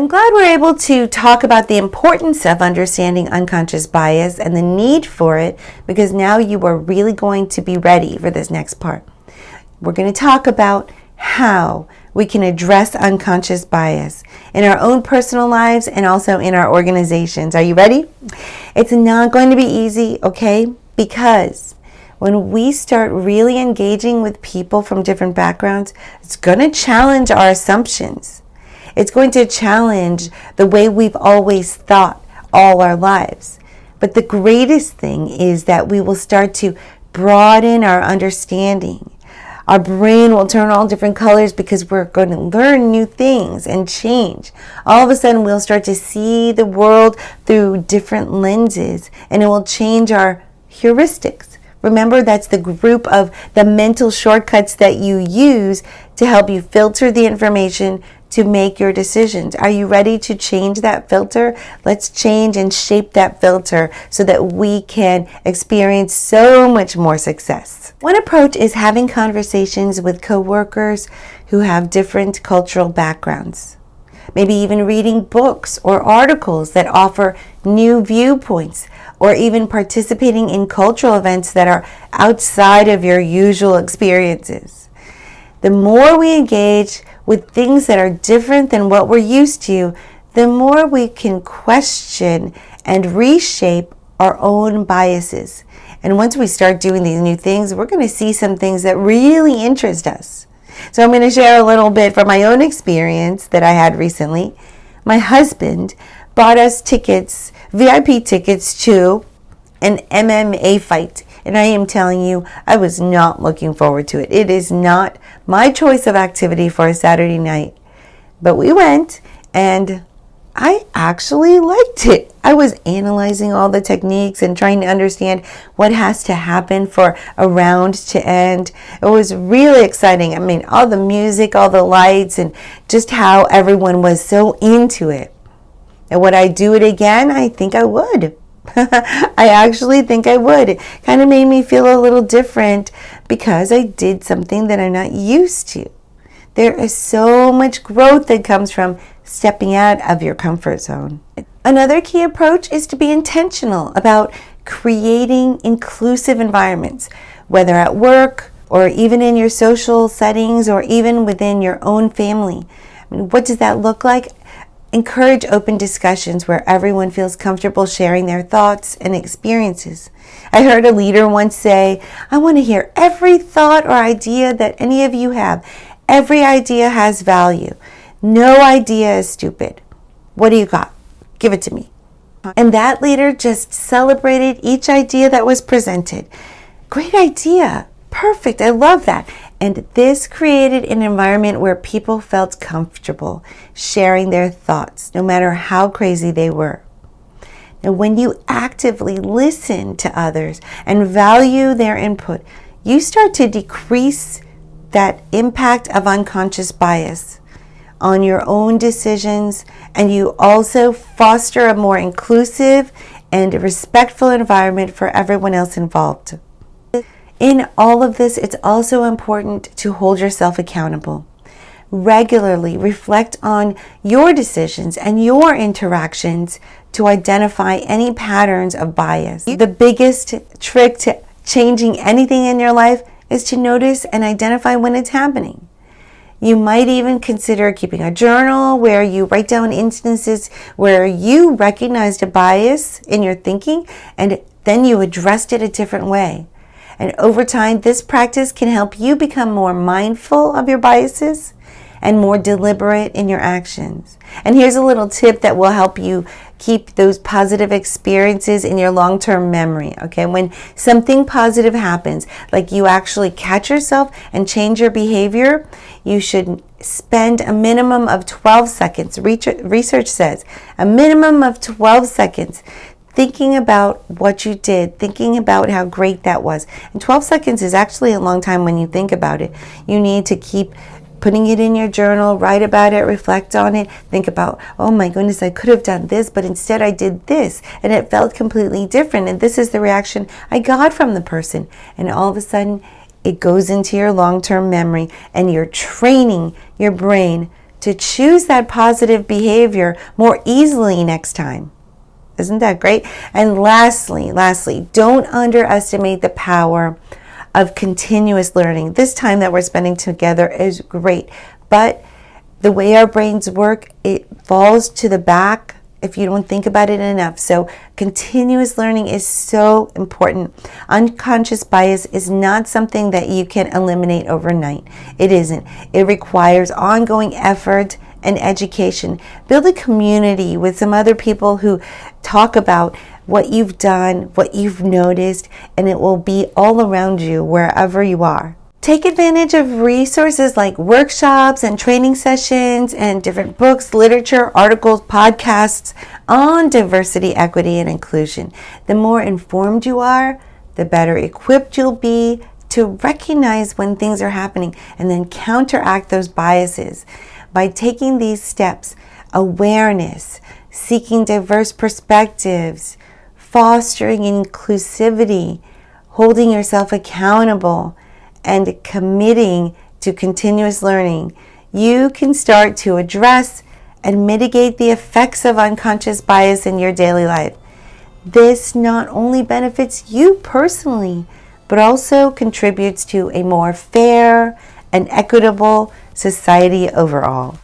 I'm glad we're able to talk about the importance of understanding unconscious bias and the need for it, because now you are really going to be ready for this next part. We're going to talk about how we can address unconscious bias in our own personal lives and also in our organizations. Are you ready? It's not going to be easy, okay? Because when we start really engaging with people from different backgrounds, it's going to challenge our assumptions. It's going to challenge the way we've always thought all our lives. But the greatest thing is that we will start to broaden our understanding. Our brain will turn all different colors because we're going to learn new things and change. All of a sudden, we'll start to see the world through different lenses, and it will change our heuristics. Remember, that's the group of the mental shortcuts that you use to help you filter the information to make your decisions. Are you ready to change that filter? Let's change and shape that filter so that we can experience so much more success. One approach is having conversations with coworkers who have different cultural backgrounds. Maybe even reading books or articles that offer new viewpoints, or even participating in cultural events that are outside of your usual experiences. The more we engage with things that are different than what we're used to, the more we can question and reshape our own biases. And once we start doing these new things, we're going to see some things that really interest us. So I'm going to share a little bit from my own experience that I had recently. My husband bought us tickets, VIP tickets to an MMA fight. And I am telling you, I was not looking forward to it. It is not my choice of activity for a Saturday night. But we went, and I actually liked it. I was analyzing all the techniques and trying to understand what has to happen for a round to end. It was really exciting. I mean, all the music, all the lights, and just how everyone was so into it. And would I do it again? I think I would. I actually think I would. It kind of made me feel a little different because I did something that I'm not used to. There is so much growth that comes from stepping out of your comfort zone. Another key approach is to be intentional about creating inclusive environments, whether at work or even in your social settings or even within your own family. I mean, what does that look like? Encourage open discussions where everyone feels comfortable sharing their thoughts and experiences. I heard a leader once say, I want to hear every thought or idea that any of you have. Every idea has value. No idea is stupid. What do you got? Give it to me. And that leader just celebrated each idea that was presented. Great idea. Perfect. I love that. And this created an environment where people felt comfortable sharing their thoughts, no matter how crazy they were. Now, when you actively listen to others and value their input, you start to decrease that impact of unconscious bias on your own decisions, and you also foster a more inclusive and respectful environment for everyone else involved. In all of this, it's also important to hold yourself accountable. Regularly reflect on your decisions and your interactions to identify any patterns of bias. The biggest trick to changing anything in your life is to notice and identify when it's happening. You might even consider keeping a journal where you write down instances where you recognized a bias in your thinking and then you addressed it a different way. And over time, this practice can help you become more mindful of your biases and more deliberate in your actions. And here's a little tip that will help you keep those positive experiences in your long-term memory, okay? When something positive happens, like you actually catch yourself and change your behavior, you should spend a minimum of 12 seconds. Research says a minimum of 12 seconds thinking about what you did, thinking about how great that was. And 12 seconds is actually a long time when you think about it. You need to keep putting it in your journal, write about it, reflect on it, think about, oh my goodness, I could have done this, but instead I did this, and it felt completely different, and this is the reaction I got from the person. And all of a sudden, it goes into your long-term memory, and you're training your brain to choose that positive behavior more easily next time. Isn't that great? And lastly, don't underestimate the power of continuous learning. This time that we're spending together is great, but the way our brains work, it falls to the back if you don't think about it enough. So continuous learning is so important. Unconscious bias is not something that you can eliminate overnight. It isn't. It requires ongoing effort and education. Build a community with some other people who talk about what you've done, what you've noticed, and it will be all around you wherever you are. Take advantage of resources like workshops and training sessions and different books, literature, articles, podcasts on diversity, equity, and inclusion. The more informed you are, the better equipped you'll be to recognize when things are happening and then counteract those biases. By taking these steps, awareness, seeking diverse perspectives, fostering inclusivity, holding yourself accountable, and committing to continuous learning, you can start to address and mitigate the effects of unconscious bias in your daily life. This not only benefits you personally, but also contributes to a more fair and equitable society overall.